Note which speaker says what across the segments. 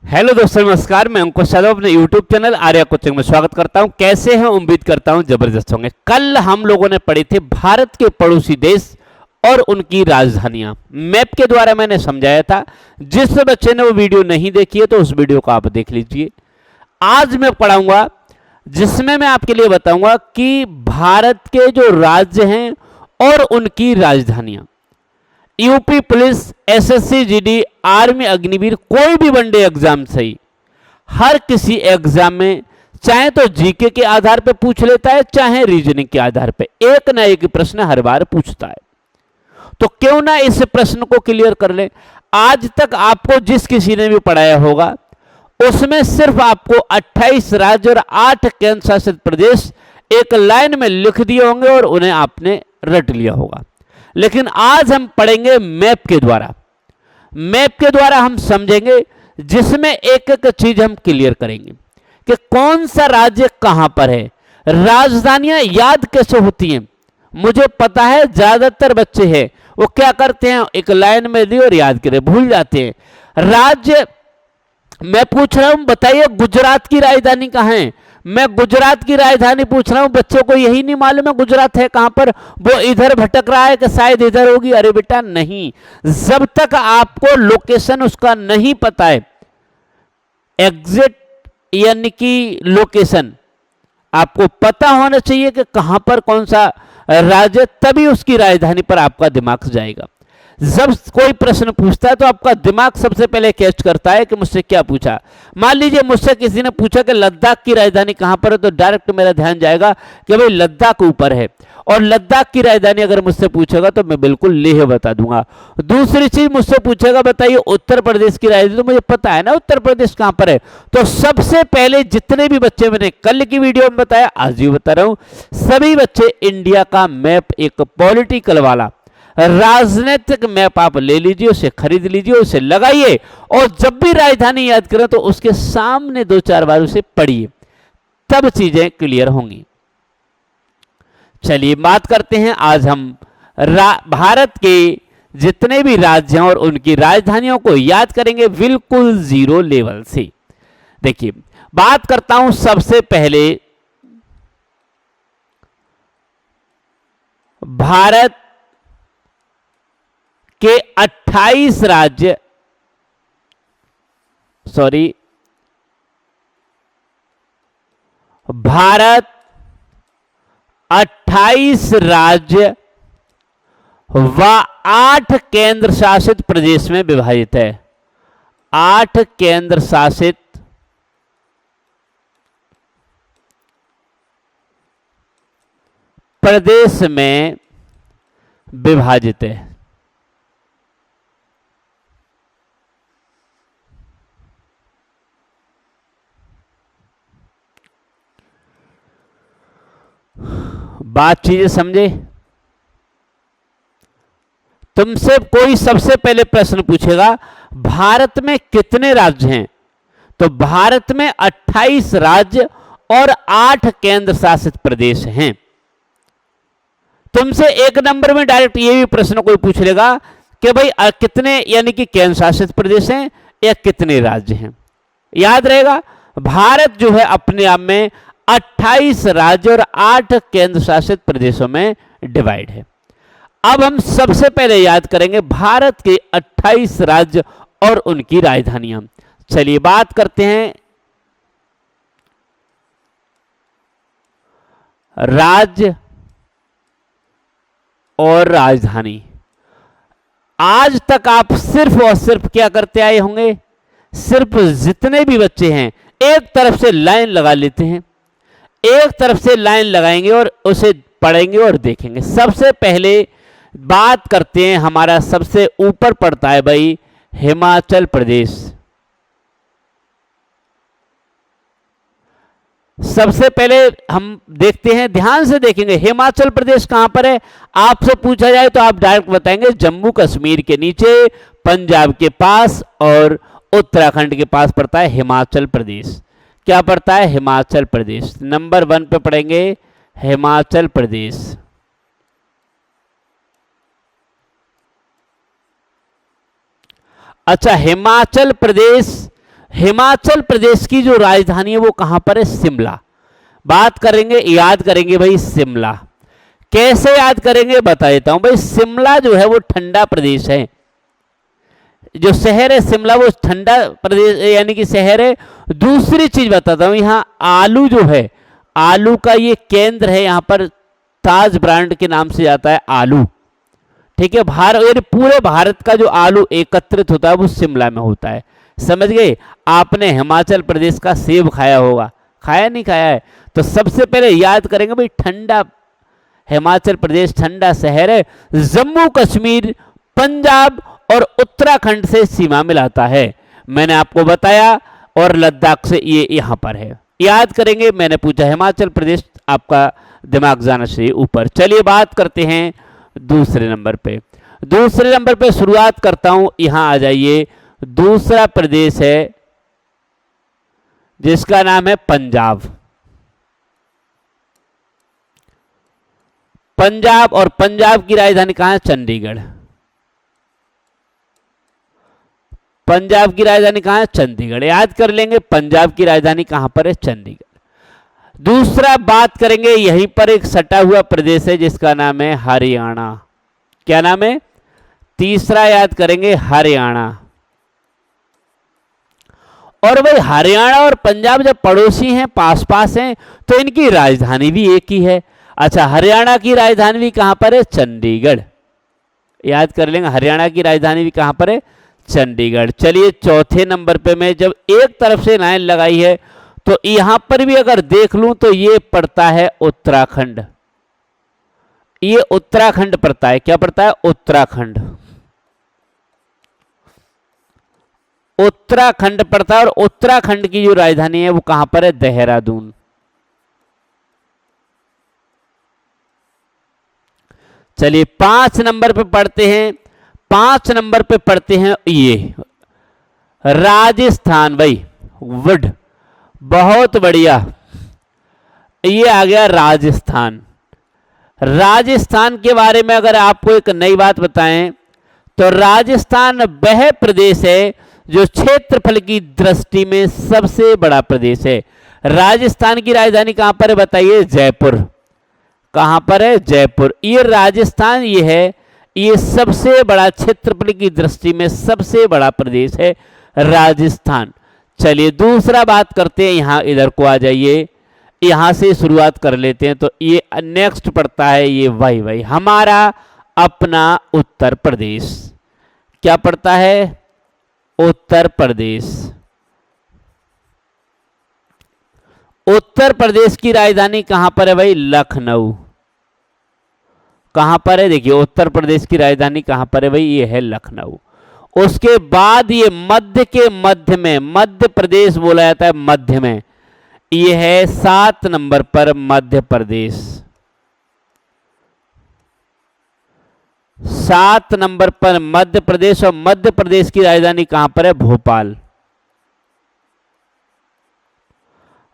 Speaker 1: Hello दोस्तों, नमस्कार। मैं अंकुश यादव अपने यूट्यूब चैनल आर्या कोचिंग में स्वागत करता हूं। कैसे हैं? उम्मीद करता हूं जबरदस्त होंगे। कल हम लोगों ने पढ़ी थी भारत के पड़ोसी देश और उनकी राजधानियां। मैप के द्वारा मैंने समझाया था। जिस बच्चे ने वो वीडियो नहीं देखी है तो उस वीडियो को आप देख लीजिए। आज मैं पढ़ाऊंगा जिसमें मैं आपके लिए बताऊंगा कि भारत के जो राज्य हैं और उनकी राजधानियां। UP police, SSC, GD, army, Agniveer, कोई भी वनडे एग्जाम सही, हर किसी एग्जाम में चाहे तो जीके के आधार पे पूछ लेता है, चाहे रीजनिंग के आधार पे एक ना एक प्रश्न हर बार पूछता है। तो क्यों ना इस प्रश्न को क्लियर कर ले। आज तक आपको जिस किसी ने भी पढ़ाया होगा उसमें सिर्फ आपको 28 राज्य और 8 केंद्र शासित प्रदेश एक लाइन में लिख दिए होंगे और उन्हें आपने रट लिया होगा। लेकिन आज हम पढ़ेंगे मैप के द्वारा। मैप के द्वारा हम समझेंगे, जिसमें एक एक चीज हम क्लियर करेंगे कि कौन सा राज्य कहां पर है। राजधानियां याद कैसे होती हैं? मुझे पता है ज्यादातर बच्चे हैं वो क्या करते हैं, एक लाइन में दी और याद करें, भूल जाते हैं। राज्य मैं पूछ रहा हूं, बताइए गुजरात की राजधानी कहां है? मैं गुजरात की राजधानी पूछ रहा हूं, बच्चों को यही नहीं मालूम है गुजरात है कहां पर। वो इधर भटक रहा है कि शायद इधर होगी। अरे बेटा नहीं, जब तक आपको लोकेशन उसका नहीं पता है, एग्जैक्ट यानी कि लोकेशन आपको पता होना चाहिए कि कहां पर कौन सा राज्य, तभी उसकी राजधानी पर आपका दिमाग जाएगा। जब कोई प्रश्न पूछता है तो आपका दिमाग सबसे पहले कैच करता है कि मुझसे क्या पूछा। मान लीजिए मुझसे किसी ने पूछा कि लद्दाख की राजधानी कहां पर है, तो डायरेक्ट मेरा ध्यान जाएगा कि भाई लद्दाख ऊपर है। और लद्दाख की राजधानी अगर मुझसे पूछेगा तो मैं बिल्कुल लेह बता दूंगा। दूसरी चीज मुझसे पूछेगा बताइए उत्तर प्रदेश की राजधानी, तो मुझे पता है ना उत्तर प्रदेश कहां पर है। तो सबसे पहले जितने भी बच्चे मैंने कल की वीडियो में बताया, आज भी बता रहा हूं, सभी बच्चे इंडिया का मैप, एक पॉलिटिकल वाला राजनीतिक मैप आप ले लीजिए, उसे खरीद लीजिए, उसे लगाइए और जब भी राजधानी याद करें तो उसके सामने 2-4 बार उसे पढ़िए, तब चीजें क्लियर होंगी। चलिए बात करते हैं। आज हम भारत के जितने भी राज्य हैं और उनकी राजधानियों को याद करेंगे बिल्कुल जीरो लेवल से। देखिए बात करता हूं सबसे पहले भारत के 28 राज्य, भारत 28 राज्य व 8 केंद्र शासित प्रदेश में विभाजित है। 8 केंद्र शासित प्रदेश में विभाजित है। बात चीजें समझे? तुमसे कोई सबसे पहले प्रश्न पूछेगा भारत में कितने राज्य हैं, तो भारत में 28 राज्य और 8 केंद्र शासित प्रदेश हैं। तुमसे एक नंबर में डायरेक्ट ये भी प्रश्न कोई पूछ लेगा कि भाई कितने यानी कि केंद्र शासित प्रदेश हैं या कितने राज्य हैं। याद रहेगा, भारत जो है अपने आप में 28 राज्य और 8 केंद्र शासित प्रदेशों में डिवाइड है। अब हम सबसे पहले याद करेंगे भारत के 28 राज्य और उनकी राजधानियां। चलिए बात करते हैं राज्य और राजधानी। आज तक आप सिर्फ और सिर्फ क्या करते आए होंगे, सिर्फ जितने भी बच्चे हैं एक तरफ से लाइन लगा लेते हैं, एक तरफ से लाइन लगाएंगे और उसे पढ़ेंगे और देखेंगे। सबसे पहले बात करते हैं, हमारा सबसे ऊपर पड़ता है भाई हिमाचल प्रदेश। सबसे पहले हम देखते हैं, ध्यान से देखेंगे हिमाचल प्रदेश कहां पर है। आपसे पूछा जाए तो आप डायरेक्ट बताएंगे जम्मू कश्मीर के नीचे, पंजाब के पास और उत्तराखंड के पास पड़ता है हिमाचल प्रदेश। क्या पड़ता है? हिमाचल प्रदेश। नंबर 1 पे पढ़ेंगे हिमाचल प्रदेश। अच्छा, हिमाचल प्रदेश हिमाचल प्रदेश की जो राजधानी है वो कहां पर है? शिमला। बात करेंगे, याद करेंगे भाई शिमला। कैसे याद करेंगे बता देता हूं भाई। शिमला जो है वो ठंडा प्रदेश है, जो शहर है शिमला वो ठंडा प्रदेश यानी कि शहर है। दूसरी चीज बताता हूं, यहां आलू जो है, आलू का ये केंद्र है, यहां पर ताज ब्रांड के नाम से जाता है आलू। ठीक है, भारत यानी पूरे भारत का जो आलू एकत्रित होता है वो शिमला में होता है। समझ गए? आपने हिमाचल प्रदेश का सेब खाया होगा, खाया नहीं खाया है? तो सबसे पहले याद करेंगे भाई ठंडा, हिमाचल प्रदेश ठंडा शहर है। जम्मू कश्मीर, पंजाब और उत्तराखंड से सीमा मिलाता है, मैंने आपको बताया, और लद्दाख से ये यहां पर है। याद करेंगे, मैंने पूछा हिमाचल प्रदेश, आपका दिमाग जाना चाहिए ऊपर। चलिए बात करते हैं दूसरे नंबर पे। दूसरे नंबर पे शुरुआत करता हूं, यहां आ जाइए। दूसरा प्रदेश है जिसका नाम है पंजाब। पंजाब, और पंजाब की राजधानी कहां है? चंडीगढ़। पंजाब की राजधानी कहां है? चंडीगढ़। याद कर लेंगे पंजाब की राजधानी कहां पर है? चंडीगढ़। दूसरा बात करेंगे, यहीं पर एक सटा हुआ प्रदेश है जिसका नाम है हरियाणा। क्या नाम है? तीसरा याद करेंगे हरियाणा। और भाई हरियाणा और पंजाब जब पड़ोसी हैं, पास पास हैं, तो इनकी राजधानी भी एक ही है। अच्छा, हरियाणा की राजधानी भी कहां पर है? चंडीगढ़। याद कर लेंगे, हरियाणा की राजधानी भी कहां पर है? चंडीगढ़। चलिए चौथे नंबर पे मैं जब एक तरफ से लाइन लगाई है तो यहां पर भी अगर देख लूं तो ये पड़ता है उत्तराखंड। ये उत्तराखंड पड़ता है। क्या पड़ता है? उत्तराखंड। उत्तराखंड पड़ता है, और उत्तराखंड की जो राजधानी है वो कहां पर है? देहरादून। चलिए 5 नंबर पे पढ़ते हैं। 5 नंबर पे पढ़ते हैं ये राजस्थान। भाई वुड, बहुत बढ़िया, ये आ गया राजस्थान। राजस्थान के बारे में अगर आपको एक नई बात बताएं तो राजस्थान वह प्रदेश है जो क्षेत्रफल की दृष्टि में सबसे बड़ा प्रदेश है। राजस्थान की राजधानी कहां पर है बताइए? जयपुर। कहां पर है? जयपुर। ये राजस्थान ये है, ये सबसे बड़ा, क्षेत्रफल की दृष्टि में सबसे बड़ा प्रदेश है राजस्थान। चलिए दूसरा बात करते हैं, यहां इधर को आ जाइए, यहां से शुरुआत कर लेते हैं। तो ये नेक्स्ट पड़ता है ये वही हमारा अपना उत्तर प्रदेश। क्या पड़ता है? उत्तर प्रदेश। उत्तर प्रदेश की राजधानी कहां पर है भाई? लखनऊ। कहां पर है? देखिए उत्तर प्रदेश की राजधानी कहां पर है भाई? ये है लखनऊ। उसके बाद ये मध्य के मध्य में, मध्य प्रदेश बोला जाता है मध्य में, ये है 7 नंबर पर मध्य प्रदेश। 7 नंबर पर मध्य प्रदेश, और मध्य प्रदेश की राजधानी कहां पर है? भोपाल।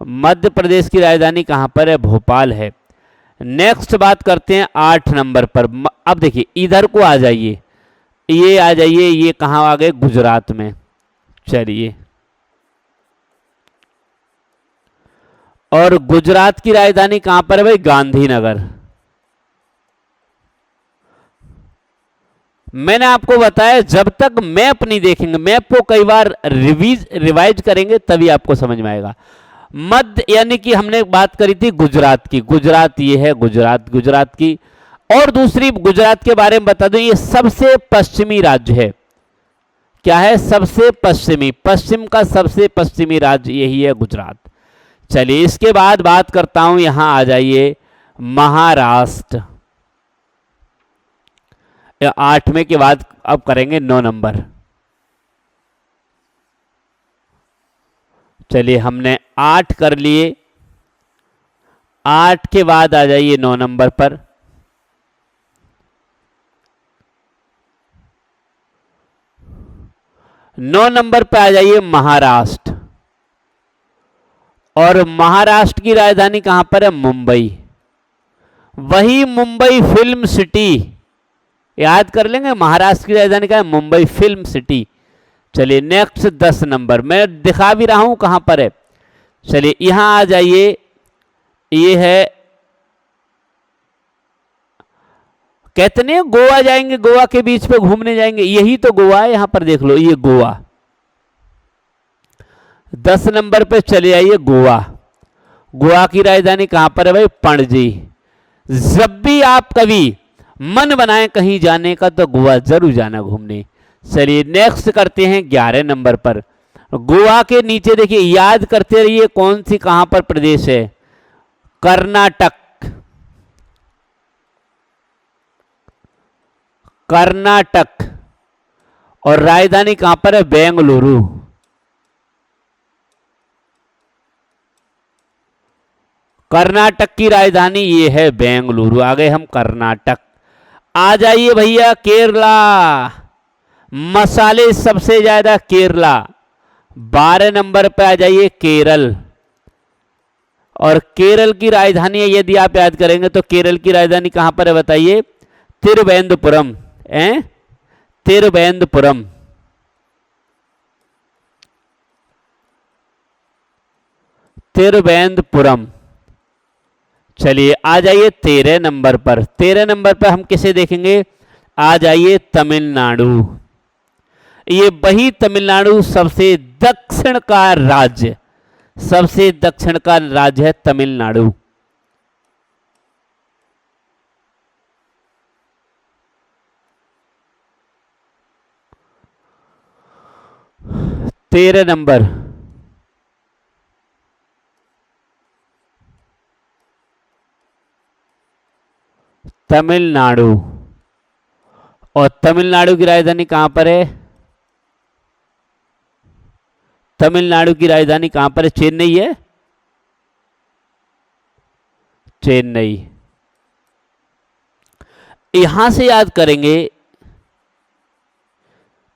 Speaker 1: मध्य प्रदेश की राजधानी कहां पर है? भोपाल है। नेक्स्ट बात करते हैं 8 नंबर पर। अब देखिए इधर को आ जाइए, ये आ जाइए, ये कहां आ गए? गुजरात में। चलिए, और गुजरात की राजधानी कहां पर है भाई? गांधीनगर। मैंने आपको बताया जब तक मैप नहीं देखेंगे, मैप को कई बार रिवाइज करेंगे तभी आपको समझ में आएगा। मध्य यानी कि हमने बात करी थी गुजरात की, गुजरात ये है गुजरात, गुजरात की। और दूसरी गुजरात के बारे में बता दूं, ये सबसे पश्चिमी राज्य है। क्या है? सबसे पश्चिमी, पश्चिम का सबसे पश्चिमी राज्य यही है गुजरात। चलिए इसके बाद बात करता हूं, यहां आ जाइए महाराष्ट्र। 8वें के बाद अब करेंगे 9 नंबर। चलिए हमने 8 कर लिए, 8 के बाद आ जाइए 9 नंबर पर। नौ नंबर पे आ जाइए महाराष्ट्र, और महाराष्ट्र की राजधानी कहां पर है? मुंबई। वही मुंबई फिल्म सिटी, याद कर लेंगे, महाराष्ट्र की राजधानी का है मुंबई फिल्म सिटी। चलिए नेक्स्ट 10 नंबर मैं दिखा भी रहा हूं कहां पर है। चलिए यहां आ जाइए, ये है, कहते नहीं गोवा जाएंगे, गोवा के बीच पे घूमने जाएंगे, यही तो गोवा है। यहां पर देख लो, ये गोवा। 10 नंबर पे चले आइए गोवा। गोवा की राजधानी कहां पर है भाई? पणजी। जब भी आप कभी मन बनाए कहीं जाने का तो गोवा जरूर जाना घूमने। चलिए नेक्स्ट करते हैं 11 नंबर पर। गोवा के नीचे देखिए, याद करते रहिए कौन सी कहां पर प्रदेश है? कर्नाटक। कर्नाटक। और राजधानी कहां पर है? बेंगलुरु। कर्नाटक की राजधानी ये है बेंगलुरु। आ गए हम कर्नाटक। आ जाइए भैया केरला। मसाले सबसे ज्यादा केरला। 12 नंबर पे आ जाइए केरल। और केरल की राजधानी यदि आप याद करेंगे तो केरल की राजधानी कहां पर है बताइए? तिरुवनंतपुरम। तिरुवनंतपुरम। तिरुवनंतपुरम। चलिए आ जाइए 13 नंबर पर। 13 नंबर पर हम किसे देखेंगे? आ जाइए तमिलनाडु। ये वही तमिलनाडु सबसे दक्षिण का राज्य, सबसे दक्षिण का राज्य है तमिलनाडु। तेरह नंबर। तमिलनाडु। और तमिलनाडु की राजधानी कहां पर है? तमिलनाडु की राजधानी कहां पर है? चेन्नई है। चेन्नई। यहां से याद करेंगे,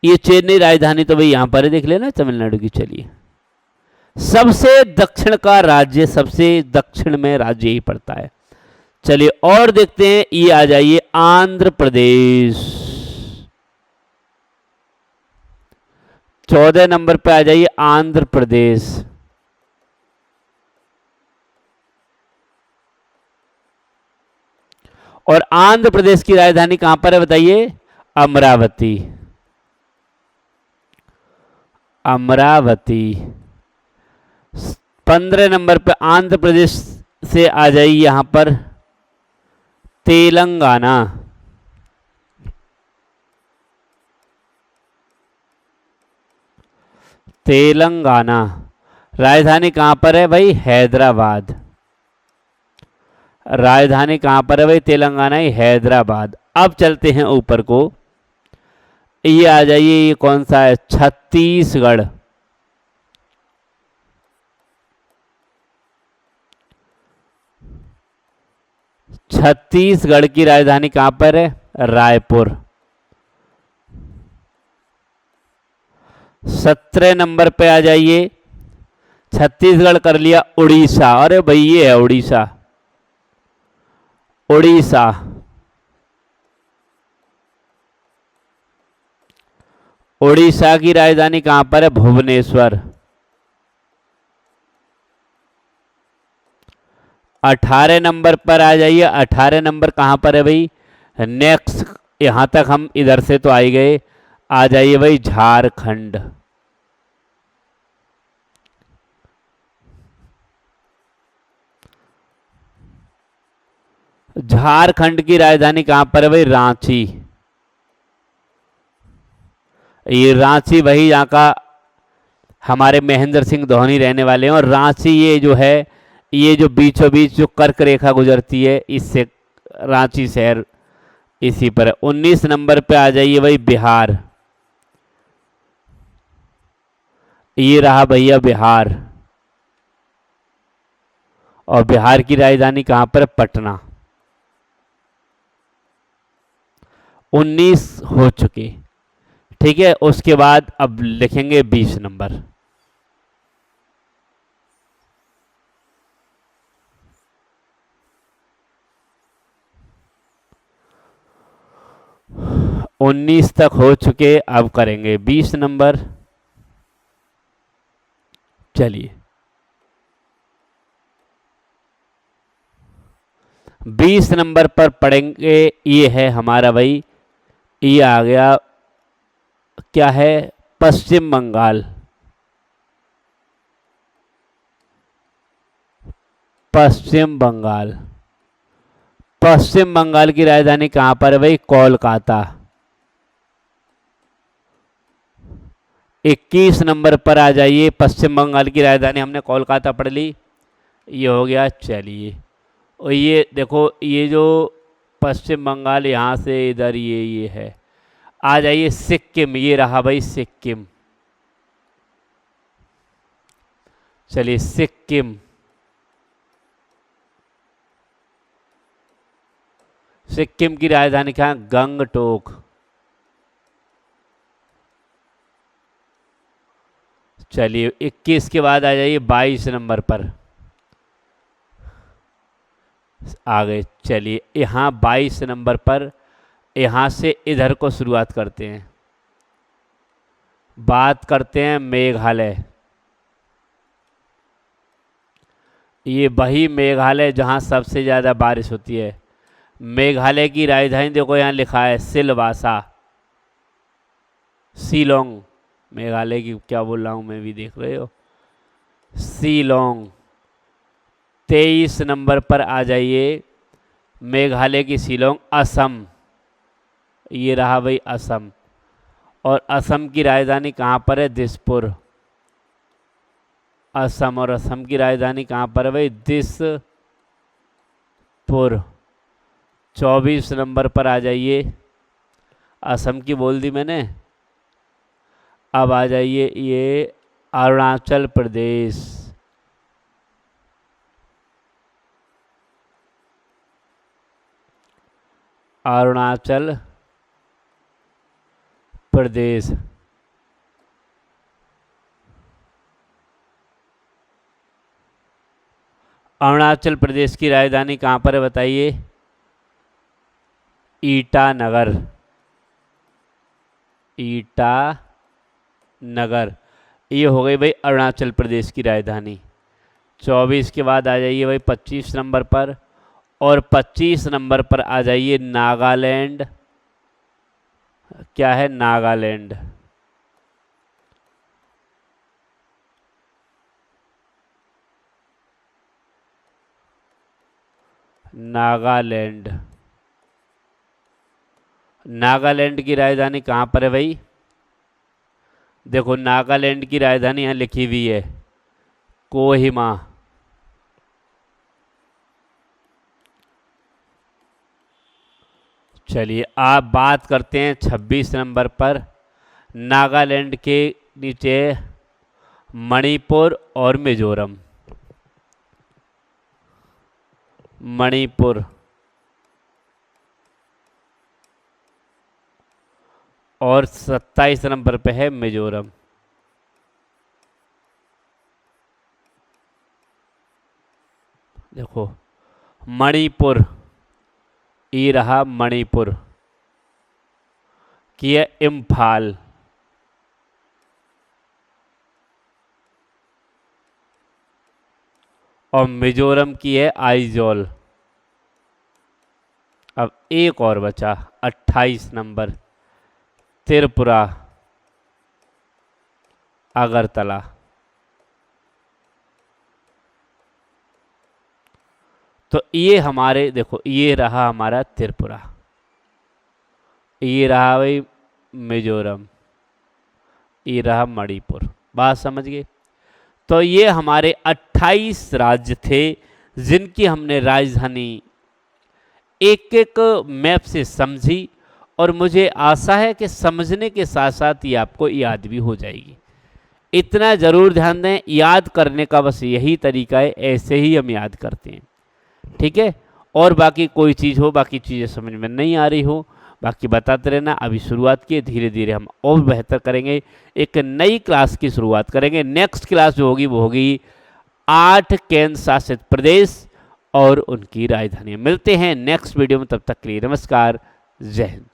Speaker 1: ये चेन्नई राजधानी तो भाई यहां पर है, देख लेना तमिलनाडु की। चलिए सबसे दक्षिण का राज्य, सबसे दक्षिण में राज्य ही पड़ता है। चलिए और देखते हैं, ये आ जाइए आंध्र प्रदेश। 14 नंबर पे आ जाइए आंध्र प्रदेश। और आंध्र प्रदेश की राजधानी कहां पर है बताइए? अमरावती। अमरावती। 15 नंबर पे आंध्र प्रदेश से आ जाइए यहां पर तेलंगाना। तेलंगाना। राजधानी कहां पर है भाई? हैदराबाद। राजधानी कहां पर है भाई? तेलंगाना ही, हैदराबाद। अब चलते हैं ऊपर को, ये आ जाइए, ये कौन सा है? छत्तीसगढ़। छत्तीसगढ़ की राजधानी कहां पर है? रायपुर। 17 नंबर पे आ जाइए, छत्तीसगढ़ कर लिया, उड़ीसा। अरे भाई ये है उड़ीसा। उड़ीसा। उड़ीसा की राजधानी कहां पर है? भुवनेश्वर। 18 नंबर पर आ जाइए। 18 नंबर कहां पर है भाई? नेक्स्ट, यहां तक हम इधर से तो आ ही गए। आ जाइए भाई झारखंड। झारखंड की राजधानी कहां पर है भाई? रांची। ये रांची वही यहाँ का हमारे महेंद्र सिंह धोनी रहने वाले हैं। और रांची ये जो है, ये जो बीचों बीच जो कर्क रेखा गुजरती है, इससे रांची शहर इसी पर है। 19 नंबर पे आ जाइए भाई बिहार। ये रहा भैया बिहार। और बिहार की राजधानी कहां पर है? पटना। 19 हो चुके, ठीक है। उसके बाद अब लिखेंगे 20 नंबर। उन्नीस तक हो चुके, अब करेंगे 20 नंबर। चलिए 20 नंबर पर पढ़ेंगे, ये है हमारा भाई, ये आ गया, क्या है, पश्चिम बंगाल। पश्चिम बंगाल, पश्चिम बंगाल की राजधानी कहां पर है भाई? कोलकाता। 21 नंबर पर आ जाइए, पश्चिम बंगाल की राजधानी हमने कोलकाता पढ़ ली, ये हो गया। चलिए, और ये देखो, ये जो पश्चिम बंगाल यहाँ से इधर ये है, आ जाइए सिक्किम, ये रहा भाई सिक्किम। चलिए सिक्किम, सिक्किम की राजधानी कहाँ? गंगटोक। चलिए 21 के बाद आ जाइए 22 नंबर पर आ गए। चलिए यहाँ 22 नंबर पर, यहाँ से इधर को शुरुआत करते हैं, बात करते हैं मेघालय। ये वही मेघालय जहाँ सबसे ज़्यादा बारिश होती है। मेघालय की राजधानी देखो यहाँ लिखा है सिलवासा, शिलोंग। मेघालय की क्या बोल रहा हूँ मैं भी, देख रहे हो, शिलोंग। 23 नंबर पर आ जाइए, मेघालय की शिलोंग। असम, ये रहा भाई असम, और असम की राजधानी कहाँ पर है? दिसपुर। असम, और असम की राजधानी कहाँ पर है भाई? दिसपुर। 24 नंबर पर आ जाइए, असम की बोल दी मैंने। अब आ जाइए ये अरुणाचल प्रदेश। अरुणाचल प्रदेश, अरुणाचल प्रदेश की राजधानी कहाँ पर है बताइए? ईटानगर। ईटानगर, ये हो गई भाई अरुणाचल प्रदेश की राजधानी। 24 के बाद आ जाइए भाई 25 नंबर पर, और 25 नंबर पर आ जाइए नागालैंड। क्या है? नागालैंड। नागालैंड, नागालैंड की राजधानी कहाँ पर है भाई? देखो नागालैंड की राजधानी यहाँ लिखी हुई है कोहिमा। चलिए आप बात करते हैं 26 नंबर पर, नागालैंड के नीचे मणिपुर और मिजोरम। मणिपुर, और 27 नंबर पे है मिजोरम। देखो मणिपुर, ये रहा मणिपुर की है इम्फाल। और मिजोरम की है आइजोल। अब एक और बचा 28 नंबर, त्रिपुरा, अगरतला। तो ये हमारे, देखो ये रहा हमारा त्रिपुरा, ये रहा भाई मिजोरम, ये रहा मणिपुर। बात समझ गए? तो ये हमारे 28 राज्य थे जिनकी हमने राजधानी एक एक मैप से समझी, और मुझे आशा है कि समझने के साथ साथ ये आपको याद भी हो जाएगी। इतना ज़रूर ध्यान दें, याद करने का बस यही तरीका है, ऐसे ही हम याद करते हैं, ठीक है। और बाकी कोई चीज़ हो, बाकी चीज़ें समझ में नहीं आ रही हो, बाकी बताते रहना। अभी शुरुआत की, धीरे धीरे हम और बेहतर करेंगे, एक नई क्लास की शुरुआत करेंगे। नेक्स्ट क्लास जो होगी वो होगी 8 केंद्र शासित प्रदेश और उनकी राजधानियाँ। मिलते हैं नेक्स्ट वीडियो में, तब तक के लिए नमस्कार, जय हिंद।